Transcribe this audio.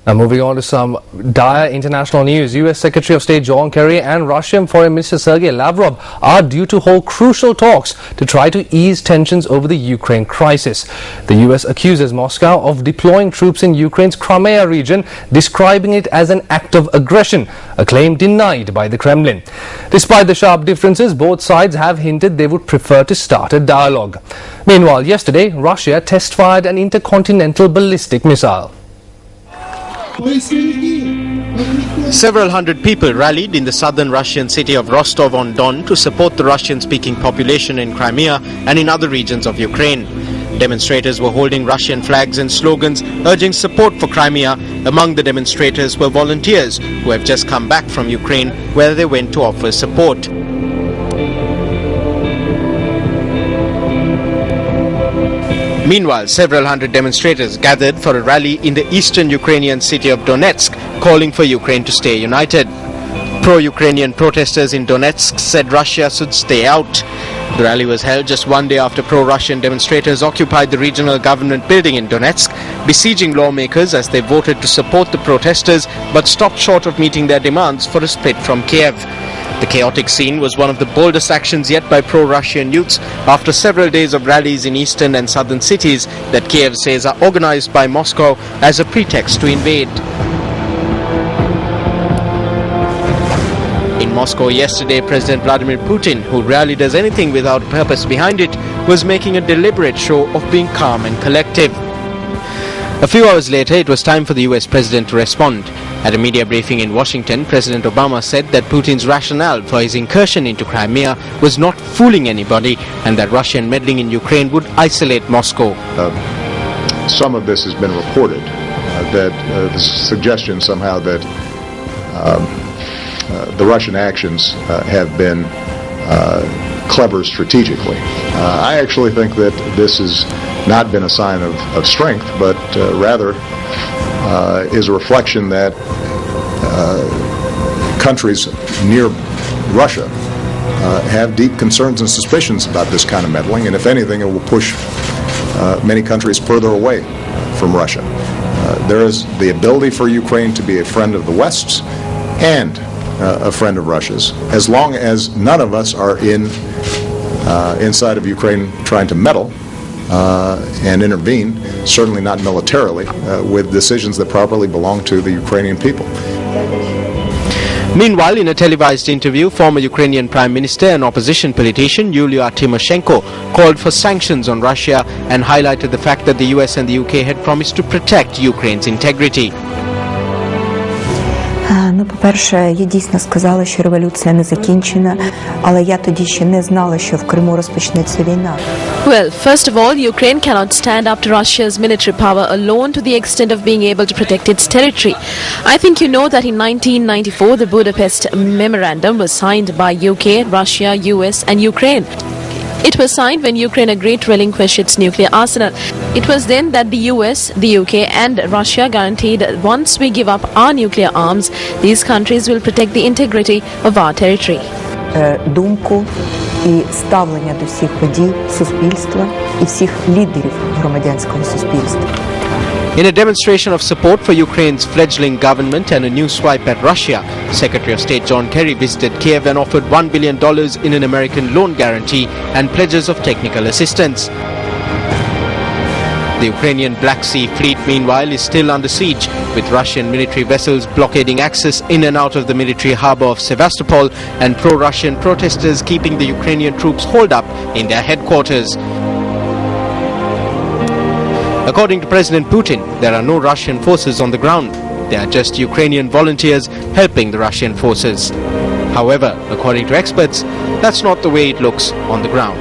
Now moving on to some dire international news. U.S. Secretary of State John Kerry and Russian Foreign Minister Sergei Lavrov are due to hold crucial talks to try to ease tensions over the Ukraine crisis. The U.S. accuses Moscow of deploying troops in Ukraine's Crimea region, describing it as an act of aggression, a claim denied by the Kremlin. Despite the sharp differences, both sides have hinted they would prefer to start a dialogue. Meanwhile, yesterday, Russia test-fired an intercontinental ballistic missile. Several hundred people rallied in the southern Russian city of Rostov-on-Don to support the Russian-speaking population in Crimea and in other regions of Ukraine. Demonstrators were holding Russian flags and slogans urging support for Crimea. Among the demonstrators were volunteers who have just come back from Ukraine, where they went to offer support. Meanwhile, several hundred demonstrators gathered for a rally in the eastern Ukrainian city of Donetsk, calling for Ukraine to stay united. Pro-Ukrainian protesters in Donetsk said Russia should stay out. The rally was held just one day after pro-Russian demonstrators occupied the regional government building in Donetsk, besieging lawmakers as they voted to support the protesters but stopped short of meeting their demands for a split from Kiev. The chaotic scene was one of the boldest actions yet by pro-Russian youths after several days of rallies in eastern and southern cities that Kiev says are organized by Moscow as a pretext to invade. In Moscow yesterday, President Vladimir Putin, who rarely does anything without purpose behind it, was making a deliberate show of being calm and collective. A few hours later, it was time for the US president to respond. At a media briefing in Washington, President Obama said that Putin's rationale for his incursion into Crimea was not fooling anybody and that Russian meddling in Ukraine would isolate Moscow. Some of this has been reported, that the suggestion somehow that the Russian actions have been clever strategically. I actually think that this has not been a sign of strength, but rather is a reflection that countries near Russia have deep concerns and suspicions about this kind of meddling, and if anything, it will push many countries further away from Russia. There is the ability for Ukraine to be a friend of the West's and a friend of Russia's, as long as none of us are inside of Ukraine trying to meddle and intervene, certainly not militarily, with decisions that properly belong to the Ukrainian people. Meanwhile, in a televised interview, former Ukrainian Prime Minister and opposition politician Yulia Tymoshenko called for sanctions on Russia and highlighted the fact that the US and the UK had promised to protect Ukraine's integrity. Ну, по-перше, я дійсно сказала, що революція не закінчена, але я тоді ще не знала, що в Криму розпочнеться війна. Well, first of all, Ukraine cannot stand up to Russia's military power alone to the extent of being able to protect its territory. I think you know that in 1994, the Budapest Memorandum was signed by UK, Russia, US and Ukraine. It was signed when Ukraine agreed to relinquish its nuclear arsenal. It was then that the US, the UK and Russia guaranteed that once we give up our nuclear arms, these countries will protect the integrity of our territory. Думку і ставлення до всіх подій суспільства і всіх лідерів громадянського суспільства. In a demonstration of support for Ukraine's fledgling government and a new swipe at Russia, Secretary of State John Kerry visited Kiev and offered $1 billion in an American loan guarantee and pledges of technical assistance. The Ukrainian Black Sea Fleet, meanwhile, is still under siege, with Russian military vessels blockading access in and out of the military harbour of Sevastopol and pro-Russian protesters keeping the Ukrainian troops holed up in their headquarters. According to President Putin, there are no Russian forces on the ground. They are just Ukrainian volunteers helping the Russian forces. However, according to experts, that's not the way it looks on the ground.